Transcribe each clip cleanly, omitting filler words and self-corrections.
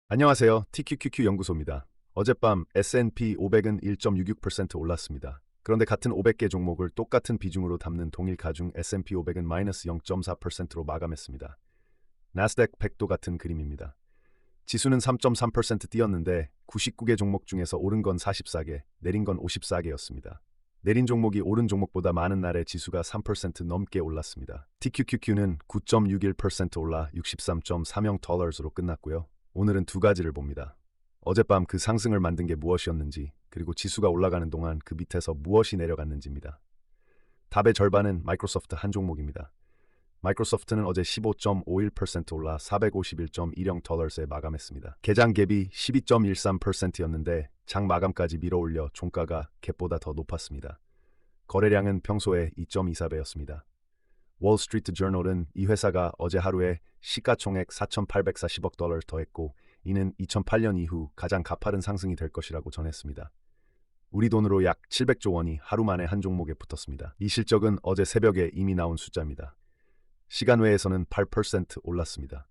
안녕하세요. TQQQ 연구소입니다. 어젯밤 S&P 500은 1.66% 올랐습니다. 그런데 같은 500개 종목을 똑같은 비중으로 담는 동일 가중 S&P 500은 마이너스 0.4%로 마감했습니다. 나스닥 100도 같은 그림입니다. 지수는 3.3% 뛰었는데 99개 종목 중에서 오른 건 44개, 내린 건 54개였습니다. 내린 종목이 오른 종목보다 많은 날에 지수가 3% 넘게 올랐습니다. TQQQ는 9.61% 올라 63.30 달러로 끝났고요. 오늘은 두 가지를 봅니다. 어젯밤 그 상승을 만든 게 무엇이었는지, 그리고 지수가 올라가는 동안 그 밑에서 무엇이 내려갔는지입니다. 답의 절반은 마이크로소프트 한 종목입니다. 마이크로소프트는 어제 15.51% 올라 451.10 달러에 마감했습니다. 개장 갭이 12.13%였는데 장 마감까지 밀어올려 종가가 갭보다 더 높았습니다. 거래량은 평소에 2.24배였습니다. 월스트리트 저널은 이 회사가 어제 하루에 시가총액 4,840억 달러를 더했고 이는 2008년 이후 가장 가파른 상승이 될 것이라고 전했습니다. 우리 돈으로 약 700조 원이 하루 만에 한 종목에 붙었습니다. 이 실적은 어제 새벽에 이미 나온 숫자입니다. 시간 외에서는 8% 올랐습니다.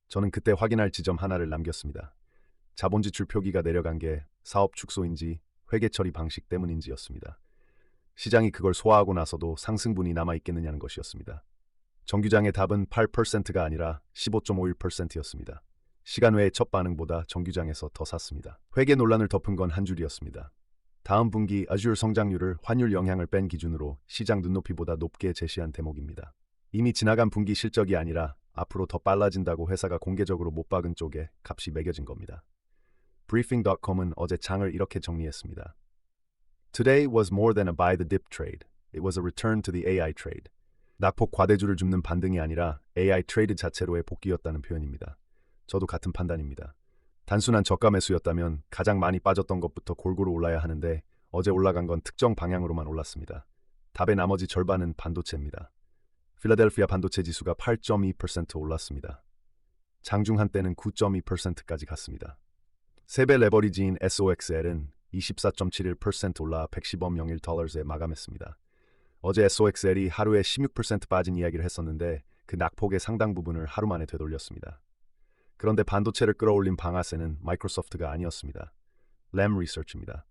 저는 그때 확인할 지점 하나를 남겼습니다. 자본 지출 표기가 내려간 게 사업 축소인지 회계 처리 방식 때문인지였습니다. 시장이 그걸 소화하고 나서도 상승분이 남아있겠느냐는 것이었습니다. 정규장의 답은 8%가 아니라 15.51%였습니다. 시간 외의 첫 반응보다 정규장에서 더 샀습니다. 회계 논란을 덮은 건 한 줄이었습니다. 다음 분기 아주얼 성장률을 환율 영향을 뺀 기준으로 시장 눈높이보다 높게 제시한 대목입니다. 이미 지나간 분기 실적이 아니라 앞으로 더 빨라진다고 회사가 공개적으로 못 박은 쪽에 값이 매겨진 겁니다. Briefing.com은 어제 장을 이렇게 정리했습니다. Today was more than a buy the dip trade. It was a return to the AI trade. 낙폭 과대주를 줍는 반등이 아니라 AI 트레이드 자체로의 복귀였다는 표현입니다. 저도 같은 판단입니다. 단순한 저가 매수였다면 가장 많이 빠졌던 것부터 골고루 올라야 하는데 어제 올라간 건 특정 방향으로만 올랐습니다. 답의 나머지 절반은 반도체입니다. 필라델피아 반도체 지수가 8.2% 올랐습니다. 장중 한때는 9.2%까지 갔습니다. 3배 레버리지인 SOXL은 24.71% 올라 110.01 달러에 마감했습니다. 어제 SOXL이 하루에 16% 빠진 이야기를 했었는데 그 낙폭의 상당 부분을 하루 만에 되돌렸습니다. 그런데 반도체를 끌어올린 방아쇠는 마이크로소프트가 아니었습니다. Lam Research입니다.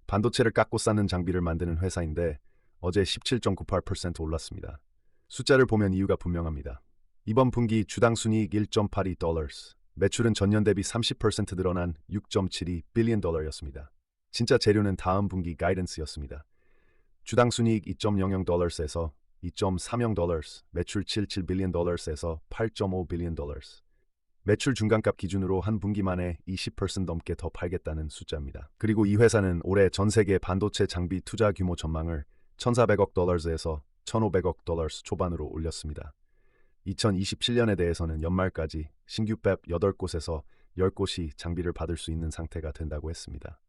반도체를 깎고 쌓는 장비를 만드는 회사인데 어제 17.98% 올랐습니다. 숫자를 보면 이유가 분명합니다. 이번 분기 주당 순이익 1.82 달러, 매출은 전년 대비 30% 늘어난 6.72 빌리언 달러였습니다. 진짜 재료는 다음 분기 가이던스였습니다. 주당 순이익 2.00 달러에서 2.30 달러, 매출 77 빌리언 달러에서 8.5 빌리언 달러. 매출 중간값 기준으로 한 분기 만에 20% 넘게 더 팔겠다는 숫자입니다. 그리고 이 회사는 올해 전 세계 반도체 장비 투자 규모 전망을 1,400억 달러에서 1,500억 달러 초반으로 올렸습니다. 2027년에 대해서는 연말까지 신규 팹 8곳에서 10곳이 장비를 받을 수 있는 상태가 된다고 했습니다.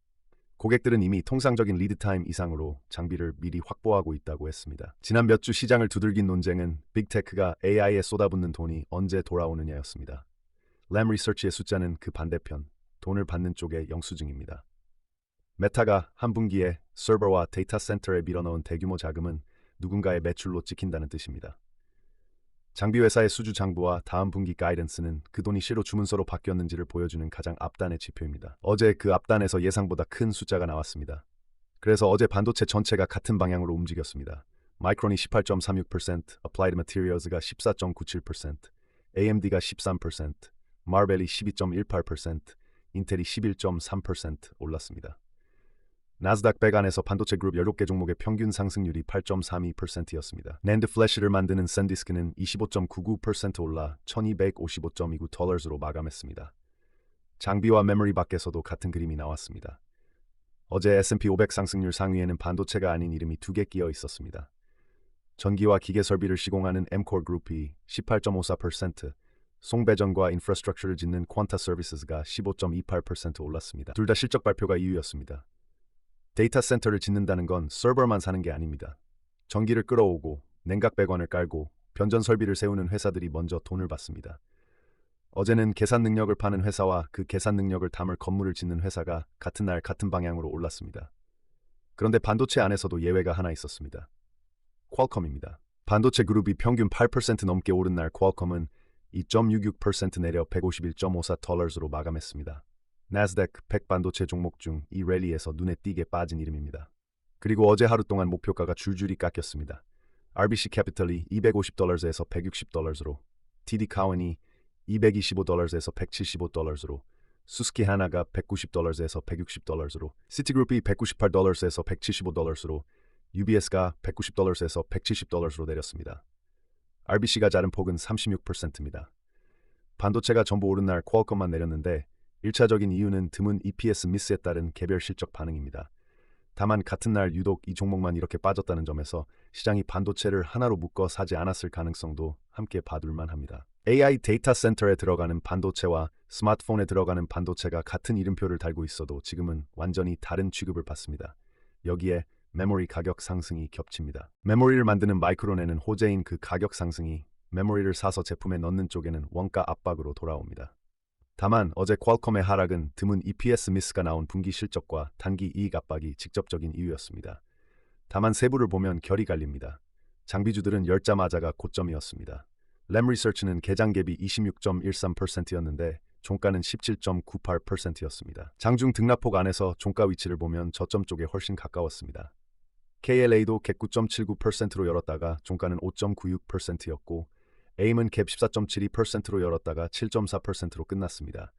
고객들은 이미 통상적인 리드타임 이상으로 장비를 미리 확보하고 있다고 했습니다. 지난 몇 주 시장을 두들긴 논쟁은 빅테크가 AI에 쏟아붓는 돈이 언제 돌아오느냐였습니다. Lam Research의 숫자는 그 반대편, 돈을 받는 쪽의 영수증입니다. 메타가 한 분기에 서버와 데이터 센터에 밀어넣은 대규모 자금은 누군가의 매출로 찍힌다는 뜻입니다. 장비 회사의 수주 장부와 다음 분기 가이던스는 그 돈이 실로 주문서로 바뀌었는지를 보여주는 가장 앞단의 지표입니다. 어제 그 앞단에서 예상보다 큰 숫자가 나왔습니다. 그래서 어제 반도체 전체가 같은 방향으로 움직였습니다. 마이크론이 18.36%, Applied Materials가 14.97%, AMD가 13%, 마벨이 12.18%, 인텔이 11.3% 올랐습니다. 나스닥 100 안에서 반도체 그룹 17개 종목의 평균 상승률이 8.32%였습니다. 낸드 플래시를 만드는 샌디스크는 25.99% 올라 1255.29 달러로 마감했습니다. 장비와 메모리 밖에서도 같은 그림이 나왔습니다. 어제 S&P 500 상승률 상위에는 반도체가 아닌 이름이 2개 끼어 있었습니다. 전기와 기계 설비를 시공하는 엠코어 그룹이 18.54%, 송배전과 인프라스트럭처를 짓는 퀀타 서비스가 15.28% 올랐습니다. 둘 다 실적 발표가 이유였습니다. 데이터 센터를 짓는다는 건 서버만 사는 게 아닙니다. 전기를 끌어오고 냉각 배관을 깔고 변전 설비를 세우는 회사들이 먼저 돈을 받습니다. 어제는 계산 능력을 파는 회사와 그 계산 능력을 담을 건물을 짓는 회사가 같은 날 같은 방향으로 올랐습니다. 그런데 반도체 안에서도 예외가 하나 있었습니다. 퀄컴입니다. 반도체 그룹이 평균 8% 넘게 오른 날 퀄컴은 2.66% 내려 151.54달러로 마감했습니다. 나스닥 100 반도체 종목 중 이 랠리에서 눈에 띄게 빠진 이름입니다. 그리고 어제 하루 동안 목표가가 줄줄이 깎였습니다. RBC 캐피털이 250달러에서 160달러로, TD 카운이 225달러에서 175달러로, 수스키 하나가 190달러에서 160달러로, 시티그룹이 198달러에서 175달러로, UBS가 190달러에서 170달러로 내렸습니다. RBC가 자른 폭은 36%입니다. 반도체가 전부 오른 날 퀄컴만 내렸는데 1차적인 이유는 드문 EPS 미스에 따른 개별 실적 반응입니다. 다만 같은 날 유독 이 종목만 이렇게 빠졌다는 점에서 시장이 반도체를 하나로 묶어 사지 않았을 가능성도 함께 봐둘만 합니다. AI 데이터 센터에 들어가는 반도체와 스마트폰에 들어가는 반도체가 같은 이름표를 달고 있어도 지금은 완전히 다른 취급을 받습니다. 여기에 메모리 가격 상승이 겹칩니다. 메모리를 만드는 마이크론에는 호재인 그 가격 상승이 메모리를 사서 제품에 넣는 쪽에는 원가 압박으로 돌아옵니다. 다만 어제 퀄컴의 하락은 드문 EPS 미스가 나온 분기 실적과 단기 이익 압박이 직접적인 이유였습니다. 다만 세부를 보면 결이 갈립니다. 장비주들은 열자마자가 고점이었습니다. 램 리서치는 개장 갭이 26.13%였는데 종가는 17.98%였습니다. 장중 등락폭 안에서 종가 위치를 보면 저점 쪽에 훨씬 가까웠습니다. KLA도 갭 9.79%로 열었다가 종가는 5.96%였고 AIM은 갭 14.72%로 열었다가 7.4%로 끝났습니다.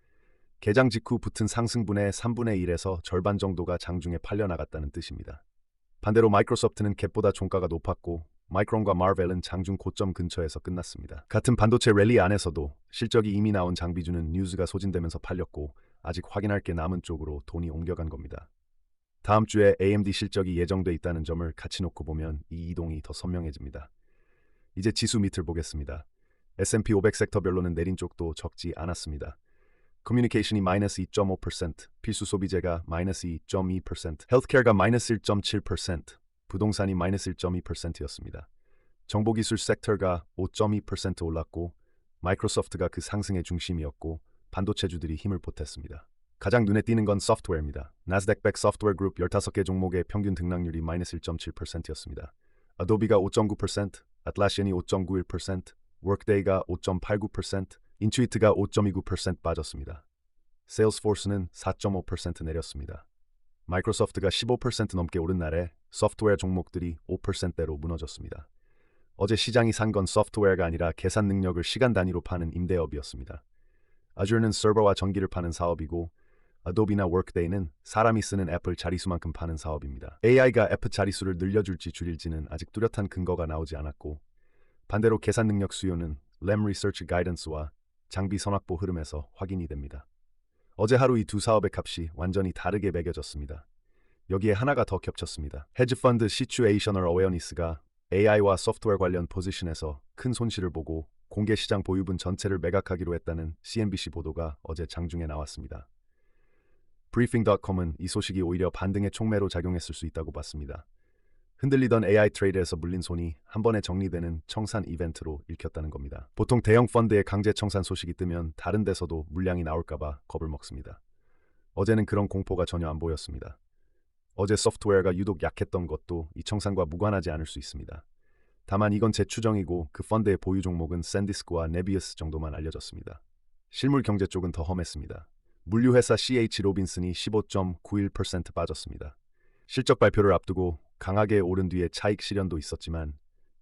개장 직후 붙은 상승분의 3분의 1에서 절반 정도가 장중에 팔려나갔다는 뜻입니다. 반대로 마이크로소프트는 갭보다 종가가 높았고 마이크론과 마벨은 장중 고점 근처에서 끝났습니다. 같은 반도체 랠리 안에서도 실적이 이미 나온 장비주는 뉴스가 소진되면서 팔렸고 아직 확인할 게 남은 쪽으로 돈이 옮겨간 겁니다. 다음 주에 AMD 실적이 예정돼 있다는 점을 같이 놓고 보면 이 이동이 더 선명해집니다. 이제 지수 밑을 보겠습니다. S&P 500 섹터별로는 내린 쪽도 적지 않았습니다. 커뮤니케이션이 마이너스 2.5%, 필수 소비재가 마이너스 2.2%, 헬스케어가 마이너스 1.7%, 부동산이 마이너스 1.2%였습니다. 정보기술 섹터가 5.2% 올랐고 마이크로소프트가 그 상승의 중심이었고 반도체주들이 힘을 보탰습니다. 가장 눈에 띄는 건 소프트웨어입니다. 나스닥 100 소프트웨어 그룹 15개 종목의 평균 등락률이 마이너스 1.7%였습니다. 아도비가 5.9%, 아틀라시안이 5.91%, 워크데이가 5.89%, 인투이트가 5.29% 빠졌습니다. 세일스포스는 4.5% 내렸습니다. 마이크로소프트가 15% 넘게 오른 날에 소프트웨어 종목들이 5%대로 무너졌습니다. 어제 시장이 산 건 소프트웨어가 아니라 계산 능력을 시간 단위로 파는 임대업이었습니다. 아주어는 서버와 전기를 파는 사업이고 아도비나 워크데이는 사람이 쓰는 애플 자릿수만큼 파는 사업입니다. AI가 애플 자릿수를 늘려줄지 줄일지는 아직 뚜렷한 근거가 나오지 않았고 반대로 계산 능력 수요는 램 리서치 가이던스와 장비 선확보 흐름에서 확인이 됩니다. 어제 하루 이 두 사업의 값이 완전히 다르게 매겨졌습니다. 여기에 하나가 더 겹쳤습니다. 헤지펀드 시츄에이셔널 어웨어니스가 AI와 소프트웨어 관련 포지션에서 큰 손실을 보고 공개 시장 보유분 전체를 매각하기로 했다는 CNBC 보도가 어제 장중에 나왔습니다. Briefing.com은 이 소식이 오히려 반등의 촉매로 작용했을 수 있다고 봤습니다. 흔들리던 AI 트레이드에서 물린 손이 한 번에 정리되는 청산 이벤트로 읽혔다는 겁니다. 보통 대형 펀드의 강제 청산 소식이 뜨면 다른 데서도 물량이 나올까봐 겁을 먹습니다. 어제는 그런 공포가 전혀 안 보였습니다. 어제 소프트웨어가 유독 약했던 것도 이 청산과 무관하지 않을 수 있습니다. 다만 이건 제 추정이고 그 펀드의 보유 종목은 샌디스크와 네비어스 정도만 알려졌습니다. 실물 경제 쪽은 더 험했습니다. 물류회사 CH 로빈슨이 15.91% 빠졌습니다. 실적 발표를 앞두고 강하게 오른 뒤에 차익 실현도 있었지만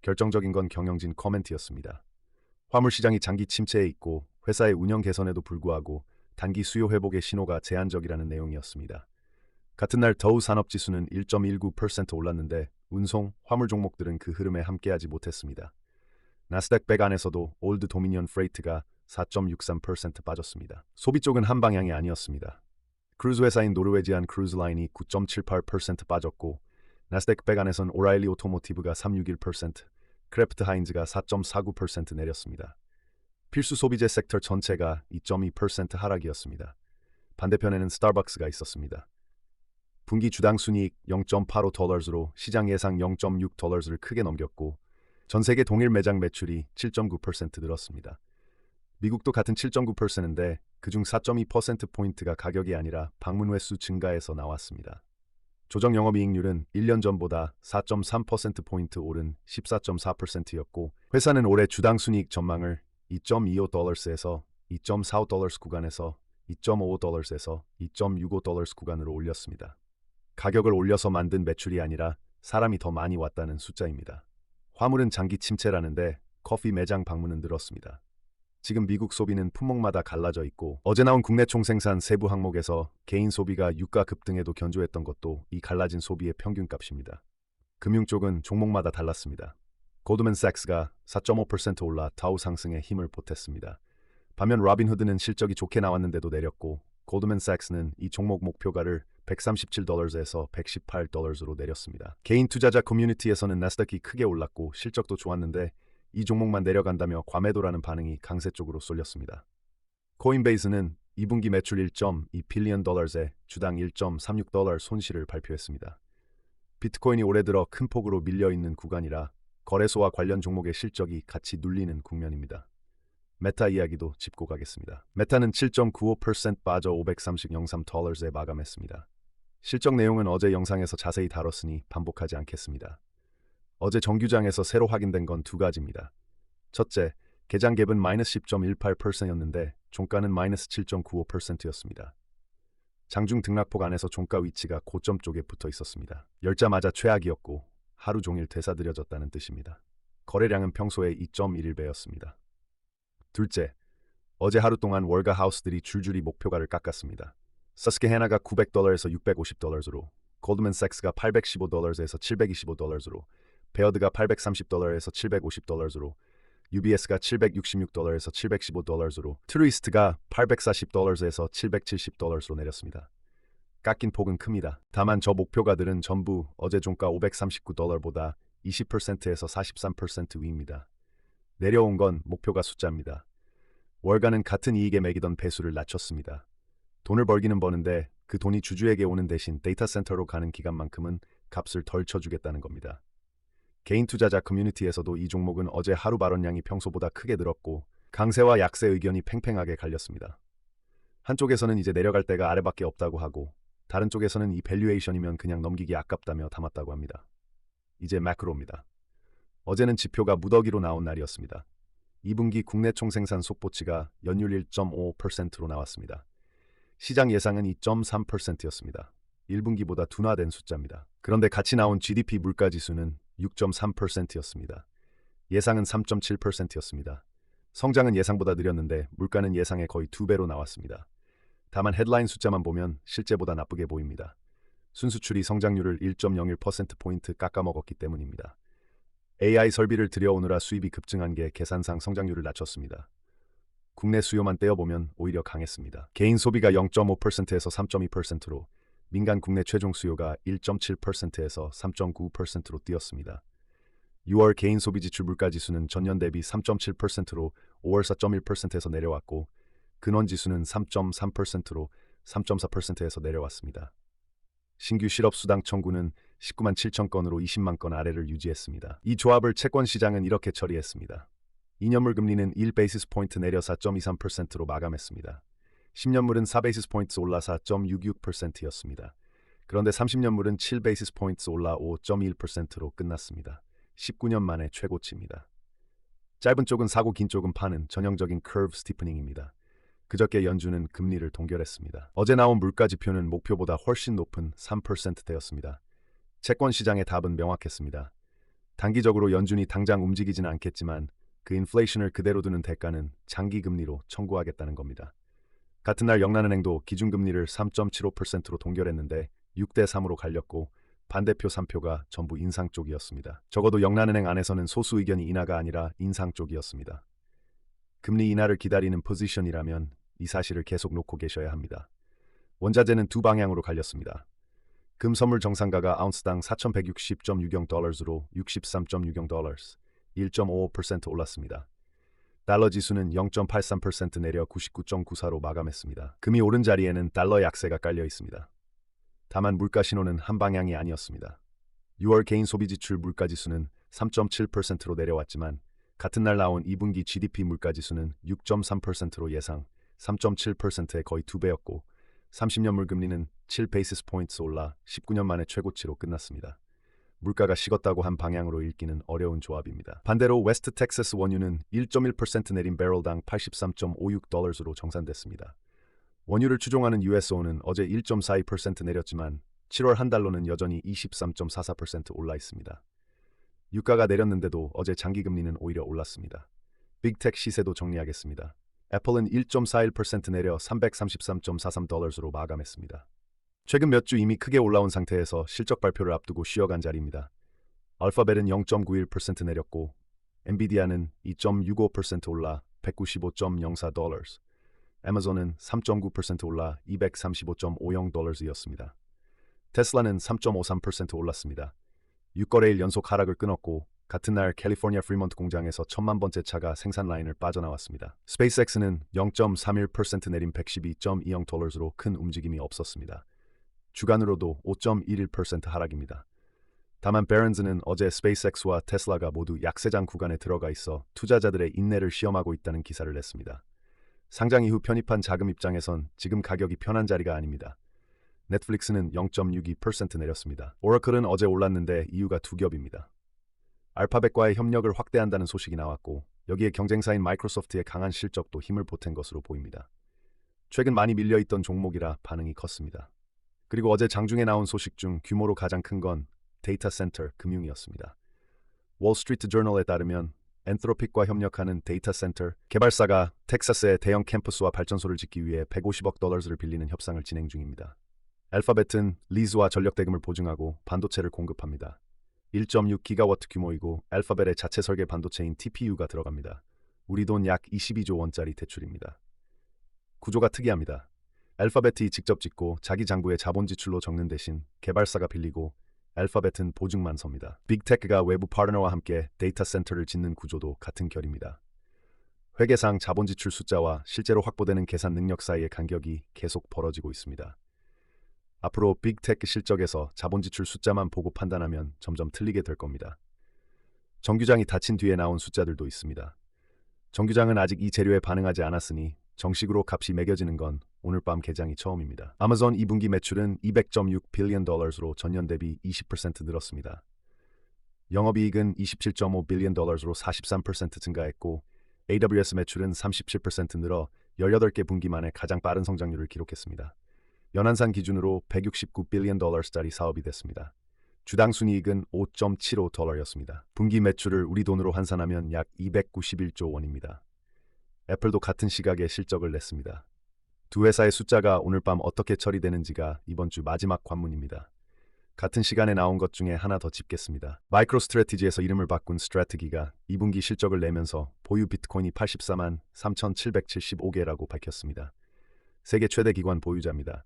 결정적인 건 경영진 코멘트였습니다. 화물시장이 장기 침체에 있고 회사의 운영 개선에도 불구하고 단기 수요 회복의 신호가 제한적이라는 내용이었습니다. 같은 날 더우 산업지수는 1.19% 올랐는데 운송, 화물 종목들은 그 흐름에 함께하지 못했습니다. 나스닥 100 안에서도 올드 도미니언 프레이트가 4.63% 빠졌습니다. 소비 쪽은 한 방향이 아니었습니다. 크루즈 회사인 노르웨지안 크루즈라인이 9.78% 빠졌고 나스닥 100 안에선 오라일리 오토모티브가 3.61%, 크래프트 하인즈가 4.49% 내렸습니다. 필수 소비재 섹터 전체가 2.2% 하락이었습니다. 반대편에는 스타벅스가 있었습니다. 분기 주당 순이익 0.85달러로 시장 예상 0.6달러를 크게 넘겼고 전 세계 동일 매장 매출이 7.9% 늘었습니다. 미국도 같은 7.9%인데 그중 4.2%포인트가 가격이 아니라 방문 횟수 증가에서 나왔습니다. 조정 영업이익률은 1년 전보다 4.3%포인트 오른 14.4%였고 회사는 올해 주당 순이익 전망을 $2.25에서 $2.45 구간에서 $2.55에서 $2.65 구간으로 올렸습니다. 가격을 올려서 만든 매출이 아니라 사람이 더 많이 왔다는 숫자입니다. 화물은 장기 침체라는데 커피 매장 방문은 늘었습니다. 지금 미국 소비는 품목마다 갈라져 있고 어제 나온 국내 총생산 세부 항목에서 개인 소비가 유가 급등에도 견조했던 것도 이 갈라진 소비의 평균값입니다. 금융 쪽은 종목마다 달랐습니다. 고드맨삭스가 4.5% 올라 다우 상승에 힘을 보탰습니다. 반면 로빈후드는 실적이 좋게 나왔는데도 내렸고 고드맨삭스는 이 종목 목표가를 $137에서 $118로 내렸습니다. 개인 투자자 커뮤니티에서는 나스닥이 크게 올랐고 실적도 좋았는데 이 종목만 내려간다며 과매도라는 반응이 강세 쪽으로 쏠렸습니다. 코인베이스는 2분기 매출 1.2 빌리언 달러에 주당 1.36달러 손실을 발표했습니다. 비트코인이 올해 들어 큰 폭으로 밀려있는 구간이라 거래소와 관련 종목의 실적이 같이 눌리는 국면입니다. 메타 이야기도 짚고 가겠습니다. 메타는 7.95% 빠져 $530.03에 마감했습니다. 실적 내용은 어제 영상에서 자세히 다뤘으니 반복하지 않겠습니다. 어제 정규장에서 새로 확인된 건 두 가지입니다. 첫째, 개장 갭은 마이너스 10.18%였는데 종가는 마이너스 7.95%였습니다. 장중 등락폭 안에서 종가 위치가 고점 쪽에 붙어 있었습니다. 열자마자 최악이었고 하루 종일 되사들여졌다는 뜻입니다. 거래량은 평소의 2.11배였습니다. 둘째, 어제 하루 동안 월가 하우스들이 줄줄이 목표가를 깎았습니다. 서스케헤나가 $900에서 $650로, 골드맨삭스가 $815에서 $725로, 베어드가 $830에서 $750로, UBS가 $766에서 $715로, 트루이스트가 $840에서 $770로 내렸습니다. 깎인 폭은 큽니다. 다만 저 목표가들은 전부 어제 종가 $539보다 20%에서 43% 위입니다. 내려온 건 목표가 숫자입니다. 월가는 같은 이익에 매기던 배수를 낮췄습니다. 돈을 벌기는 버는데 그 돈이 주주에게 오는 대신 데이터 센터로 가는 기간만큼은 값을 덜 쳐주겠다는 겁니다. 개인 투자자 커뮤니티에서도 이 종목은 어제 하루 발언량이 평소보다 크게 늘었고 강세와 약세 의견이 팽팽하게 갈렸습니다. 한쪽에서는 이제 내려갈 데가 아래밖에 없다고 하고 다른 쪽에서는 이 밸류에이션이면 그냥 넘기기 아깝다며 담았다고 합니다. 이제 매크로입니다. 어제는 지표가 무더기로 나온 날이었습니다. 2분기 국내 총생산 속보치가 연율 1.5%로 나왔습니다. 시장 예상은 2.3%였습니다. 1분기보다 둔화된 숫자입니다. 그런데 같이 나온 GDP 물가지수는 6.3%였습니다. 예상은 3.7%였습니다. 성장은 예상보다 느렸는데 물가는 예상의 거의 2배로 나왔습니다. 다만 헤드라인 숫자만 보면 실제보다 나쁘게 보입니다. 순수출이 성장률을 1.01%포인트 깎아먹었기 때문입니다. AI 설비를 들여오느라 수입이 급증한 게 계산상 성장률을 낮췄습니다. 국내 수요만 떼어보면 오히려 강했습니다. 개인 소비가 0.5%에서 3.2%로 민간 국내 최종 수요가 1.7%에서 3.9%로 뛰었습니다. 6월 개인 소비 지출 물가지수는 전년 대비 3.7%로 5월 4.1%에서 내려왔고 근원 지수는 3.3%로 3.4%에서 내려왔습니다. 신규 실업수당 청구는 19만 7천 건으로 20만 건 아래를 유지했습니다. 이 조합을 채권 시장은 이렇게 처리했습니다. 2년물 금리는 1베이시스 포인트 내려 4.23%로 마감했습니다. 10년물은 4베이시스 포인트 올라 4.66%였습니다. 그런데 30년물은 7베이시스 포인트 올라 5.1%로 끝났습니다. 19년 만에 최고치입니다. 짧은 쪽은 사고 긴 쪽은 파는 전형적인 커브 스티프닝입니다. 그저께 연준은 금리를 동결했습니다. 어제 나온 물가 지표는 목표보다 훨씬 높은 3%대였습니다. 채권 시장의 답은 명확했습니다. 단기적으로 연준이 당장 움직이지는 않겠지만 그 인플레이션을 그대로 두는 대가는 장기 금리로 청구하겠다는 겁니다. 같은 날 영란은행도 기준금리를 3.75%로 동결했는데 6대3으로 갈렸고 반대표 3표가 전부 인상 쪽이었습니다. 적어도 영란은행 안에서는 소수 의견이 인하가 아니라 인상 쪽이었습니다. 금리 인하를 기다리는 포지션이라면 이 사실을 계속 놓고 계셔야 합니다. 원자재는 두 방향으로 갈렸습니다. 금 선물 정상가가 아운스당 4,160.60달러로 63.60달러, 1.55% 올랐습니다. 달러 지수는 0.83% 내려 99.94로 마감했습니다. 금이 오른 자리에는 달러 약세가 깔려 있습니다. 다만 물가 신호는 한 방향이 아니었습니다. 6월 개인 소비 지출 물가 지수는 3.7%로 내려왔지만 같은 날 나온 2분기 GDP 물가 지수는 6.3%로 예상 3.7%의 거의 2배였고 30년물 금리는 7베이시스 포인트 올라 19년 만에 최고치로 끝났습니다. 물가가 식었다고 한 방향으로 읽기는 어려운 조합입니다. 반대로 웨스트 텍사스 원유는 1.1% 내린 배럴당 83.56달러로 정산됐습니다. 원유를 추종하는 USO는 어제 1.42% 내렸지만 7월 한 달러는 여전히 23.44% 올라 있습니다. 유가가 내렸는데도 어제 장기금리는 오히려 올랐습니다. 빅텍 시세도 정리하겠습니다. 애플은 1.41% 내려 333.43달러로 마감했습니다. 최근 몇 주 이미 크게 올라온 상태에서 실적 발표를 앞두고 쉬어간 자리입니다. 알파벳은 0.91% 내렸고 엔비디아는 2.65% 올라 195.04달러, 애마존은 3.9% 올라 235.50달러였습니다. 테슬라는 3.53% 올랐습니다. 6거래일 연속 하락을 끊었고 같은 날 캘리포니아 프리먼트 공장에서 1000만 번째 차가 생산 라인을 빠져나왔습니다. 스페이스X는 0.31% 내린 112.20달러로 큰 움직임이 없었습니다. 주간으로도 5.11% 하락입니다. 다만 베런즈는 어제 스페이스X와 테슬라가 모두 약세장 구간에 들어가 있어 투자자들의 인내를 시험하고 있다는 기사를 냈습니다. 상장 이후 편입한 자금 입장에선 지금 가격이 편한 자리가 아닙니다. 넷플릭스는 0.62% 내렸습니다. 오라클은 어제 올랐는데 이유가 두 겹입니다. 알파벳과의 협력을 확대한다는 소식이 나왔고 여기에 경쟁사인 마이크로소프트의 강한 실적도 힘을 보탠 것으로 보입니다. 최근 많이 밀려있던 종목이라 반응이 컸습니다. 그리고 어제 장중에 나온 소식 중 규모로 가장 큰 건 데이터 센터 금융이었습니다. 월스트리트 저널에 따르면 엔트로픽과 협력하는 데이터 센터 개발사가 텍사스의 대형 캠퍼스와 발전소를 짓기 위해 150억 달러를 빌리는 협상을 진행 중입니다. 알파벳은 리즈와 전력 대금을 보증하고 반도체를 공급합니다. 1.6기가와트 규모이고 알파벳의 자체 설계 반도체인 TPU가 들어갑니다. 우리 돈 약 22조 원짜리 대출입니다. 구조가 특이합니다. 알파벳이 직접 짓고 자기 장부에 자본 지출로 적는 대신 개발사가 빌리고 알파벳은 보증만 섭니다. 빅테크가 외부 파트너와 함께 데이터 센터를 짓는 구조도 같은 결입니다. 회계상 자본 지출 숫자와 실제로 확보되는 계산 능력 사이의 간격이 계속 벌어지고 있습니다. 앞으로 빅테크 실적에서 자본 지출 숫자만 보고 판단하면 점점 틀리게 될 겁니다. 정규장이 닫힌 뒤에 나온 숫자들도 있습니다. 정규장은 아직 이 재료에 반응하지 않았으니 정식으로 값이 매겨지는 건 오늘 밤 개장이 처음입니다. 아마존 2분기 매출은 200.6 빌리언 달러로 전년 대비 20% 늘었습니다. 영업이익은 27.5 빌리언 달러로 43% 증가했고 AWS 매출은 37% 늘어 18개 분기 만에 가장 빠른 성장률을 기록했습니다. 연한산 기준으로 169 빌리언 달러짜리 사업이 됐습니다. 주당 순이익은 5.75 달러였습니다. 분기 매출을 우리 돈으로 환산하면 약 291조 원입니다. 애플도 같은 시각에 실적을 냈습니다. 두 회사의 숫자가 오늘 밤 어떻게 처리되는지가 이번 주 마지막 관문입니다. 같은 시간에 나온 것 중에 하나 더 짚겠습니다. 마이크로스트래티지에서 이름을 바꾼 스트래티기가 2분기 실적을 내면서 보유 비트코인이 84만 3,775개라고 밝혔습니다. 세계 최대 기관 보유자입니다.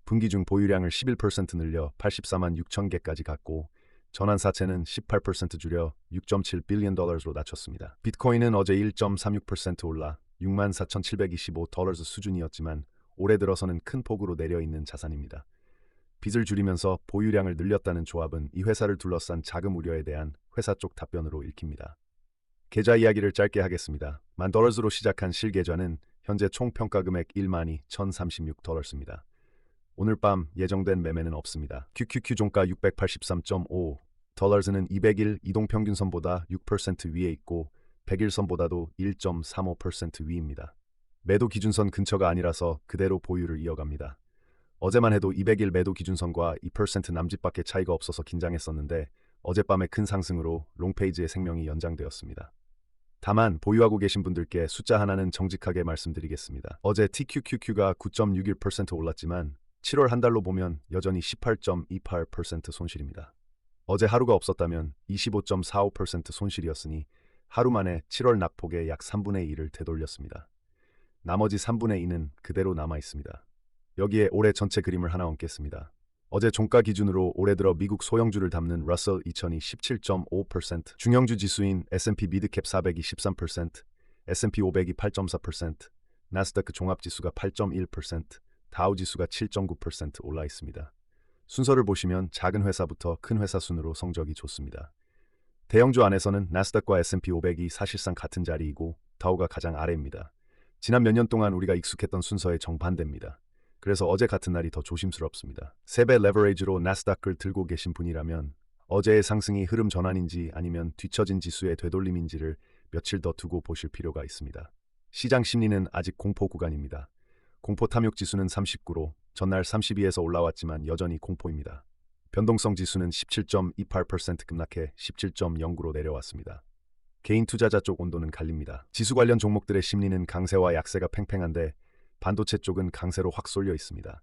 분기 중 보유량을 11% 늘려 84만 6천 개까지 갔고 전환사채는 18% 줄여 6.7 빌리언 달러로 낮췄습니다. 비트코인은 어제 1.36% 올라 64,725 달러 수준이었지만 올해 들어서는 큰 폭으로 내려있는 자산입니다. 빚을 줄이면서 보유량을 늘렸다는 조합은 이 회사를 둘러싼 자금 우려에 대한 회사 쪽 답변으로 읽힙니다. 계좌 이야기를 짧게 하겠습니다. $10,000로 시작한 실계좌는 현재 총 평가금액 10,036달러입니다. 오늘 밤 예정된 매매는 없습니다. QQQ 종가 683.5 달러는 200일 이동평균선보다 6% 위에 있고 100일선보다도 1.35% 위입니다. 매도 기준선 근처가 아니라서 그대로 보유를 이어갑니다. 어제만 해도 200일 매도 기준선과 2% 남짓밖에 차이가 없어서 긴장했었는데 어젯밤의 큰 상승으로 롱페이지의 생명이 연장되었습니다. 다만 보유하고 계신 분들께 숫자 하나는 정직하게 말씀드리겠습니다. 어제 TQQQ가 9.61% 올랐지만 7월 한 달로 보면 여전히 18.28% 손실입니다. 어제 하루가 없었다면 25.45% 손실이었으니 하루 만에 7월 낙폭의 약 3분의 1을 되돌렸습니다. 나머지 3분의 2는 그대로 남아 있습니다. 여기에 올해 전체 그림을 하나 얹겠습니다. 어제 종가 기준으로 올해 들어 미국 소형주를 담는 러셀 2000이 17.5%, 중형주 지수인 S&P 미드캡 400이 13%, S&P 500이 8.4%, 나스다크 종합지수가 8.1%, 다우지수가 7.9% 올라 있습니다. 순서를 보시면 작은 회사부터 큰 회사 순으로 성적이 좋습니다. 대형주 안에서는 나스닥과 S&P 500이 사실상 같은 자리이고 다우가 가장 아래입니다. 지난 몇 년 동안 우리가 익숙했던 순서의 정반대입니다. 그래서 어제 같은 날이 더 조심스럽습니다. 3배 레버리지로 나스닥을 들고 계신 분이라면 어제의 상승이 흐름 전환인지 아니면 뒤처진 지수의 되돌림인지를 며칠 더 두고 보실 필요가 있습니다. 시장 심리는 아직 공포 구간입니다. 공포 탐욕 지수는 39로 전날 32에서 올라왔지만 여전히 공포입니다. 변동성 지수는 17.28% 급락해 17.09로 내려왔습니다. 개인 투자자 쪽 온도는 갈립니다. 지수 관련 종목들의 심리는 강세와 약세가 팽팽한데 반도체 쪽은 강세로 확 쏠려 있습니다.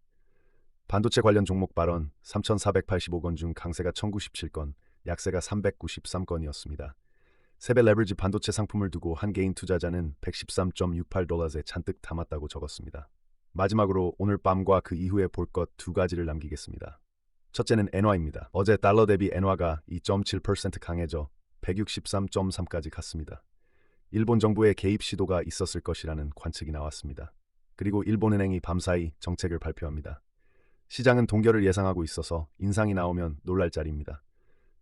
반도체 관련 종목 발언 3,485건 중 강세가 1,097건, 약세가 393건이었습니다. 세배 레버리지 반도체 상품을 두고 한 개인 투자자는 113.68달러에 잔뜩 담았다고 적었습니다. 마지막으로 오늘 밤과 그 이후에 볼 것 두 가지를 남기겠습니다. 첫째는 엔화입니다. 어제 달러 대비 엔화가 2.7% 강해져 163.3까지 갔습니다. 일본 정부의 개입 시도가 있었을 것이라는 관측이 나왔습니다. 그리고 일본은행이 밤사이 정책을 발표합니다. 시장은 동결을 예상하고 있어서 인상이 나오면 놀랄 자리입니다.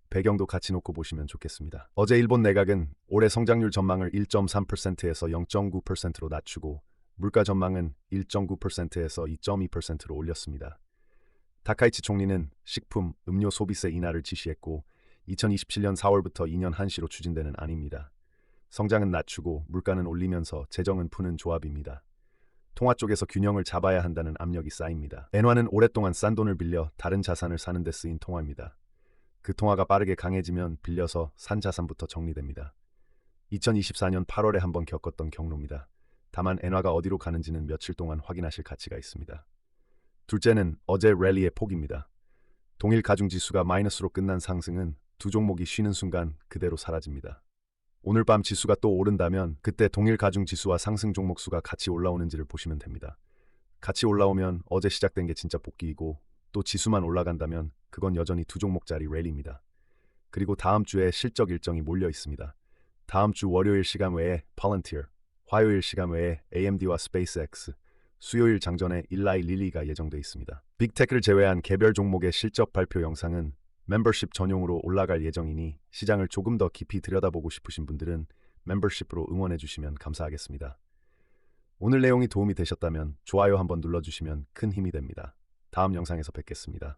배경도 같이 놓고 보시면 좋겠습니다. 어제 일본 내각은 올해 성장률 전망을 1.3%에서 0.9%로 낮추고 물가 전망은 1.9%에서 2.2%로 올렸습니다. 다카이치 총리는 식품, 음료 소비세 인하를 지시했고 2027년 4월부터 2년 한시로 추진되는 안입니다. 성장은 낮추고 물가는 올리면서 재정은 푸는 조합입니다. 통화 쪽에서 균형을 잡아야 한다는 압력이 쌓입니다. 엔화는 오랫동안 싼 돈을 빌려 다른 자산을 사는 데 쓰인 통화입니다. 그 통화가 빠르게 강해지면 빌려서 산 자산부터 정리됩니다. 2024년 8월에 한번 겪었던 경로입니다. 다만 엔화가 어디로 가는지는 며칠 동안 확인하실 가치가 있습니다. 둘째는 어제 랠리의 폭입니다. 동일 가중지수가 마이너스로 끝난 상승은 두 종목이 쉬는 순간 그대로 사라집니다. 오늘 밤 지수가 또 오른다면 그때 동일 가중지수와 상승 종목 수가 같이 올라오는지를 보시면 됩니다. 같이 올라오면 어제 시작된 게 진짜 복귀이고 또 지수만 올라간다면 그건 여전히 두 종목짜리 랠리입니다. 그리고 다음 주에 실적 일정이 몰려 있습니다. 다음 주 월요일 시간 외에 팔런티어, 화요일 시간 외에 AMD와 스페이스X, 수요일 장전에 일라이 릴리가 예정돼 있습니다. 빅테크를 제외한 개별 종목의 실적 발표 영상은 멤버십 전용으로 올라갈 예정이니 시장을 조금 더 깊이 들여다보고 싶으신 분들은 멤버십으로 응원해 주시면 감사하겠습니다. 오늘 내용이 도움이 되셨다면 좋아요 한번 눌러주시면 큰 힘이 됩니다. 다음 영상에서 뵙겠습니다.